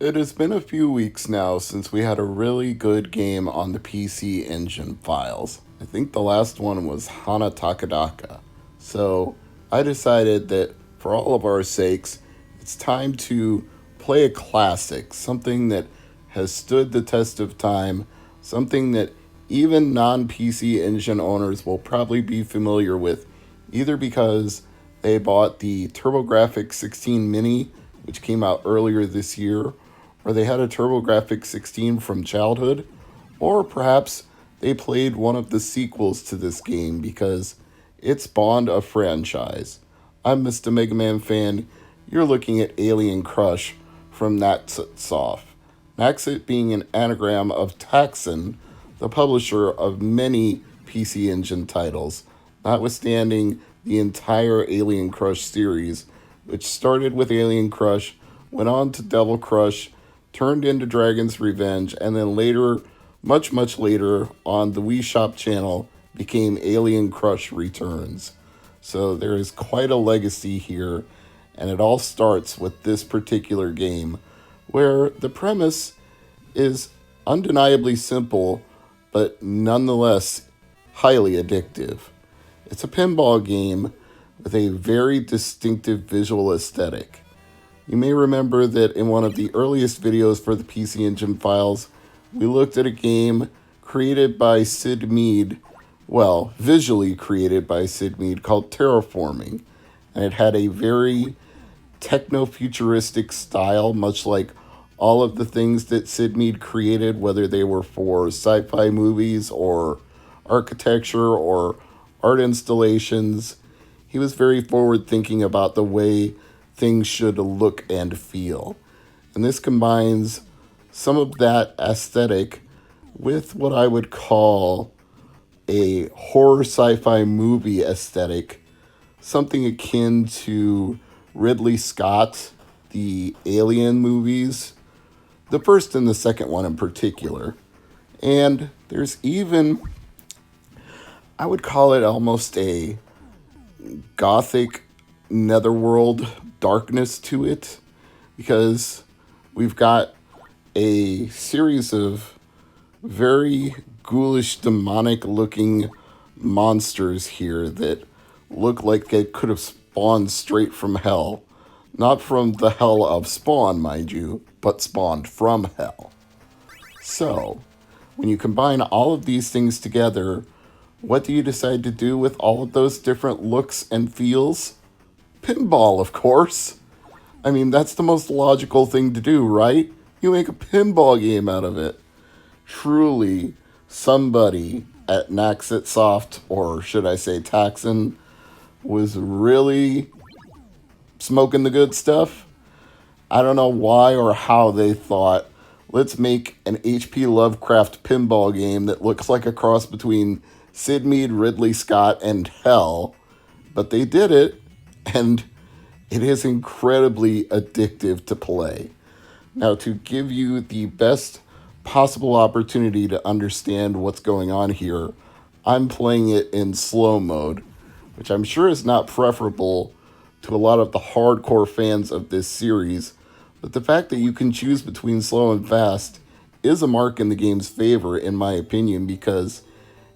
It has been a few weeks now since we had a really good game on the PC Engine files. I think the last one was Hana Takadaka. So I decided that for all of our sakes, it's time to play a classic, something that has stood the test of time, something that even non PC Engine owners will probably be familiar with, either because they bought the TurboGrafx 16 Mini, which came out earlier this year, or they had a TurboGrafx 16 from childhood, or perhaps they played one of the sequels to this game because it spawned a franchise. I'm Mr. MegaManFan. You're looking at Alien Crush from Naxxitsoft. Naxxit being an anagram of Taxon, the publisher of many PC Engine titles, notwithstanding the entire Alien Crush series, which started with Alien Crush, went on to Devil Crush, turned into Dragon's Revenge, and then later, much later, on the Wii Shop channel, became Alien Crush Returns. So there is quite a legacy here, and it all starts with this particular game, where the premise is undeniably simple, but nonetheless highly addictive. It's a pinball game with a very distinctive visual aesthetic. You may remember that in one of the earliest videos for the PC Engine files, we looked at a game created by Sid Mead, well, visually created by Sid Mead, called Terraforming. And it had a very techno-futuristic style, much like all of the things that Sid Mead created, whether they were for sci-fi movies or architecture or art installations. He was very forward-thinking about the way things should look and feel. And this combines some of that aesthetic with what I would call a horror sci-fi movie aesthetic, something akin to Ridley Scott, the Alien movies, the first and the second one in particular. And there's even, I would call it almost a gothic netherworld darkness to it, because we've got a series of very ghoulish, demonic looking monsters here that look like they could have spawned straight from hell. Not from the hell of Spawn, mind you, but spawned from hell. So, when you combine all of these things together, what do you decide to do with all of those different looks and feels? Pinball, of course. I mean, that's the most logical thing to do, right? You make a pinball game out of it. Truly, somebody at Naxxitsoft, or should I say Taxon, was really smoking the good stuff. I don't know why or how they thought, let's make an H.P. Lovecraft pinball game that looks like a cross between Sid Mead, Ridley Scott, and hell. But they did it, and it is incredibly addictive to play. Now, to give you the best possible opportunity to understand what's going on here, I'm playing it in slow mode, which I'm sure is not preferable to a lot of the hardcore fans of this series, but the fact that you can choose between slow and fast is a mark in the game's favor, in my opinion, because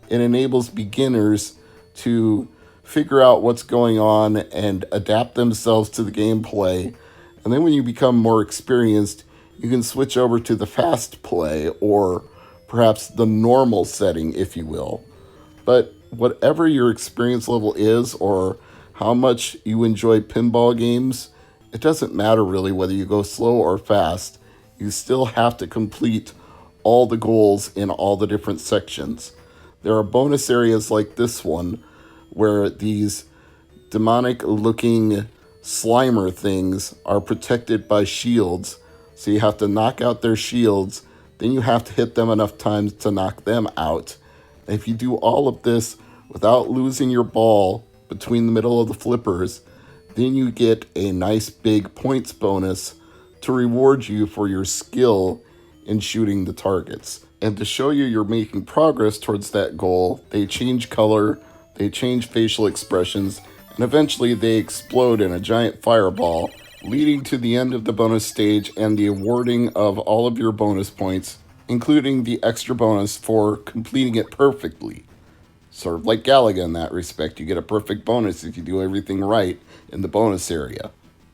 it enables beginners to figure out what's going on and adapt themselves to the gameplay. And then when you become more experienced, you can switch over to the fast play, or perhaps the normal setting, if you will. But whatever your experience level is, or how much you enjoy pinball games, it doesn't matter really whether you go slow or fast. You still have to complete all the goals in all the different sections. There are bonus areas like this one, where these demonic looking Slimer things are protected by shields. So you have to knock out their shields, then you have to hit them enough times to knock them out. And if you do all of this without losing your ball between the middle of the flippers, then you get a nice big points bonus to reward you for your skill in shooting the targets. And to show you you're making progress towards that goal, they change color, they change facial expressions, and eventually they explode in a giant fireball leading to the end of the bonus stage and the awarding of all of your bonus points, including the extra bonus for completing it perfectly. Sort of like Galaga in that respect. You get a perfect bonus if you do everything right in the bonus area.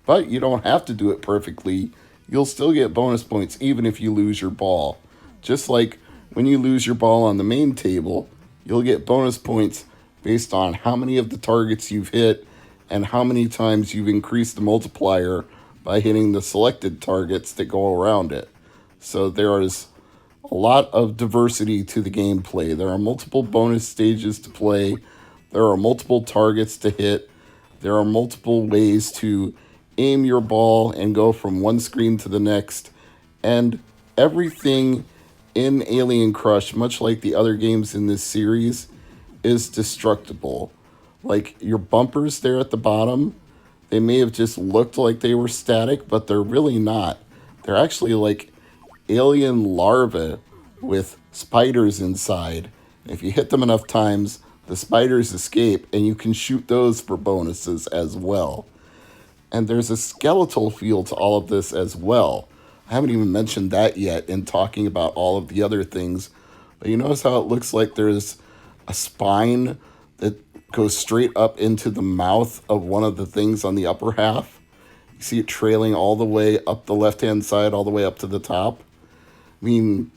But you don't have to do it perfectly. You'll still get bonus points even if you lose your ball. Just like when you lose your ball on the main table, you'll get bonus points based on how many of the targets you've hit and how many times you've increased the multiplier by hitting the selected targets that go around it. So there is a lot of diversity to the gameplay. There are multiple bonus stages to play. There are multiple targets to hit. There are multiple ways to aim your ball and go from one screen to the next. And everything in Alien Crush, much like the other games in this series, is destructible. Like your bumpers there at the bottom, they may have just looked like they were static, but they're really not. They're actually like alien larvae with spiders inside. If you hit them enough times, the spiders escape, and you can shoot those for bonuses as well. And there's a skeletal feel to all of this as well. I haven't even mentioned that yet in talking about all of the other things. But you notice how it looks like there's a spine that goes straight up into the mouth of one of the things on the upper half? You see it trailing all the way up the left-hand side, all the way up to the top. I mean,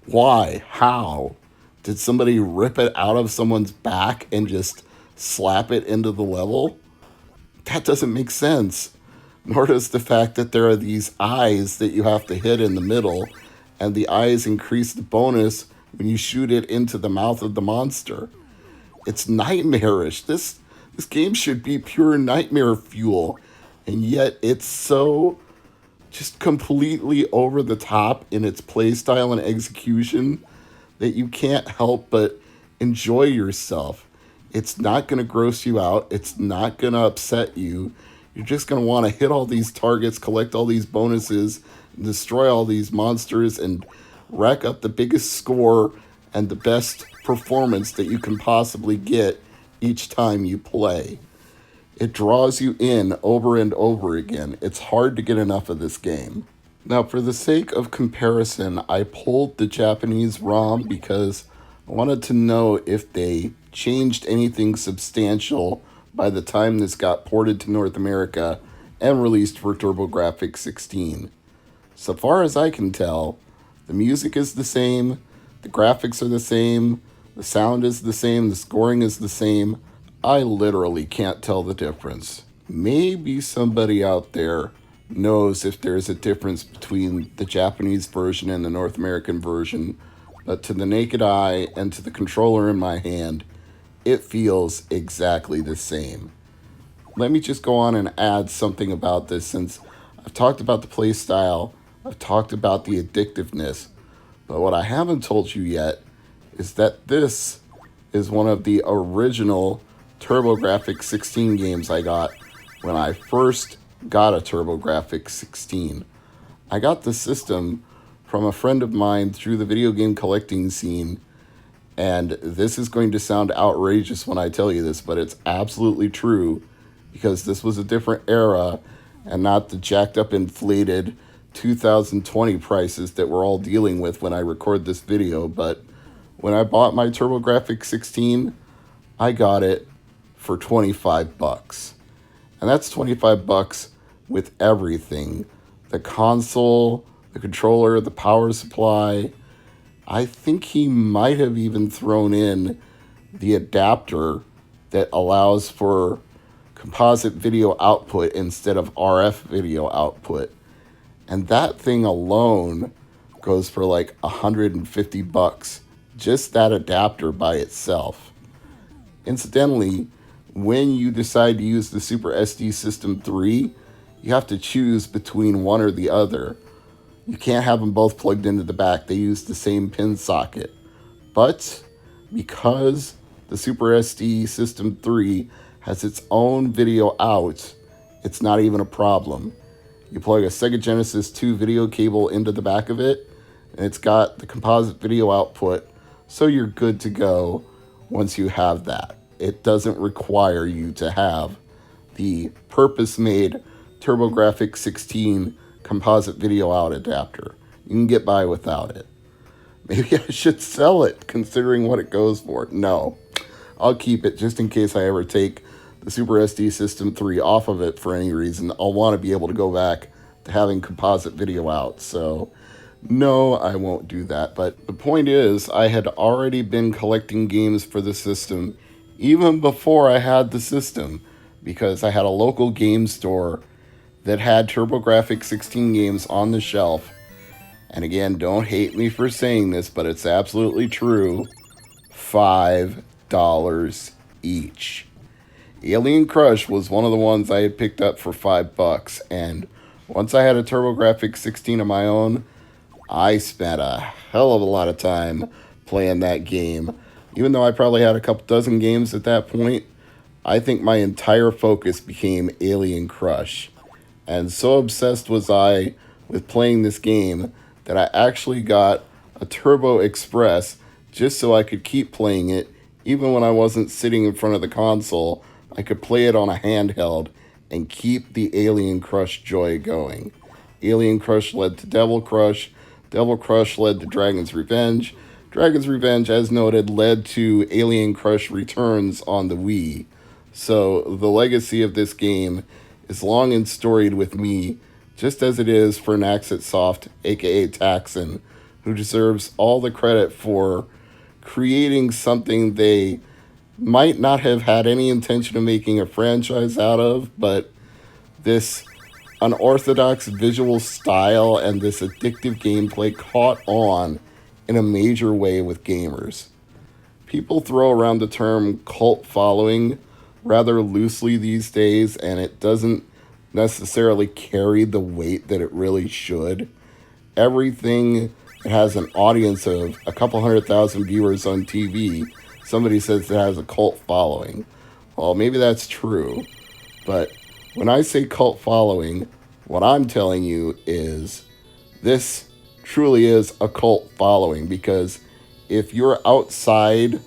why? How? Did somebody rip it out of someone's back and just slap it into the level? That doesn't make sense. Nor does the fact that there are these eyes that you have to hit in the middle, and the eyes increase the bonus when you shoot it into the mouth of the monster. It's nightmarish. This game should be pure nightmare fuel, and yet it's so just completely over the top in its playstyle and execution that you can't help but enjoy yourself. It's not going to gross you out. It's not going to upset you. You're just going to want to hit all these targets, collect all these bonuses, destroy all these monsters, and rack up the biggest score and the best performance that you can possibly get each time you play. It draws you in over and over again. It's hard to get enough of this game. Now, for the sake of comparison, I pulled the Japanese ROM because I wanted to know if they changed anything substantial by the time this got ported to North America and released for TurboGrafx 16. So far as I can tell, the music is the same, the graphics are the same, the sound is the same, the scoring is the same. I literally can't tell the difference. Maybe somebody out there knows if there's a difference between the Japanese version and the North American version, but to the naked eye and to the controller in my hand, it feels exactly the same. Let me just go on and add something about this, since I've talked about the play style, I've talked about the addictiveness, but what I haven't told you yet is that this is one of the original TurboGrafx 16 games I got when I first got a TurboGrafx 16. I got the system from a friend of mine through the video game collecting scene, and this is going to sound outrageous when I tell you this, but it's absolutely true, because this was a different era and not the jacked up, inflated 2020 prices that we're all dealing with when I record this video. But when I bought my TurboGrafx 16, I got it for $25. And that's $25 with everything. The console, the controller, the power supply. I think he might have even thrown in the adapter that allows for composite video output instead of RF video output. And that thing alone goes for like $150. Just that adapter by itself. Incidentally, when you decide to use the Super SD System 3, you have to choose between one or the other. You can't have them both plugged into the back. They use the same pin socket. But because the Super SD System 3 has its own video out, it's not even a problem. You plug a Sega Genesis 2 video cable into the back of it, and it's got the composite video output, so you're good to go once you have that. It doesn't require you to have the purpose-made TurboGrafx 16 composite video out adapter. You can get by without it. Maybe I should sell it, considering what it goes for. No, I'll keep it just in case I ever take the Super SD System 3 off of it for any reason. I'll want to be able to go back to having composite video out. So, no, I won't do that. But the point is, I had already been collecting games for the system even before I had the system, because I had a local game store that had TurboGrafx 16 games on the shelf. And again, don't hate me for saying this, but it's absolutely true. $5 each. Alien Crush was one of the ones I had picked up for $5, and once I had a TurboGrafx 16 of my own, I spent a hell of a lot of time playing that game. Even though I probably had a couple dozen games at that point, I think my entire focus became Alien Crush. And so obsessed was I with playing this game that I actually got a Turbo Express just so I could keep playing it. Even when I wasn't sitting in front of the console, I could play it on a handheld and keep the Alien Crush joy going. Alien Crush led to Devil Crush. Devil Crush led to Dragon's Revenge. Dragon's Revenge, as noted, led to Alien Crush Returns on the Wii. So the legacy of this game is long and storied with me, just as it is for Naxxit Soft, aka Taxon, who deserves all the credit for creating something they might not have had any intention of making a franchise out of, but this unorthodox visual style and this addictive gameplay caught on in a major way with gamers. People throw around the term cult following rather loosely these days, and it doesn't necessarily carry the weight that it really should. Everything that has an audience of a couple 100,000 viewers on TV, somebody says it has a cult following. Well, maybe that's true, but when I say cult following, what I'm telling you is this truly is a cult following, because if you're outside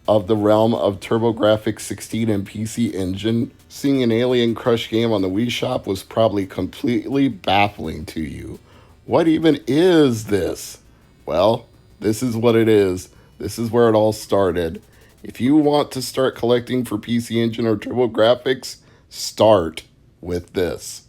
of the realm of TurboGrafx 16 and PC Engine, seeing an Alien Crush game on the Wii Shop was probably completely baffling to you. What even is this? Well, this is what it is. This is where it all started. If you want to start collecting for PC Engine or TurboGrafx, start with this.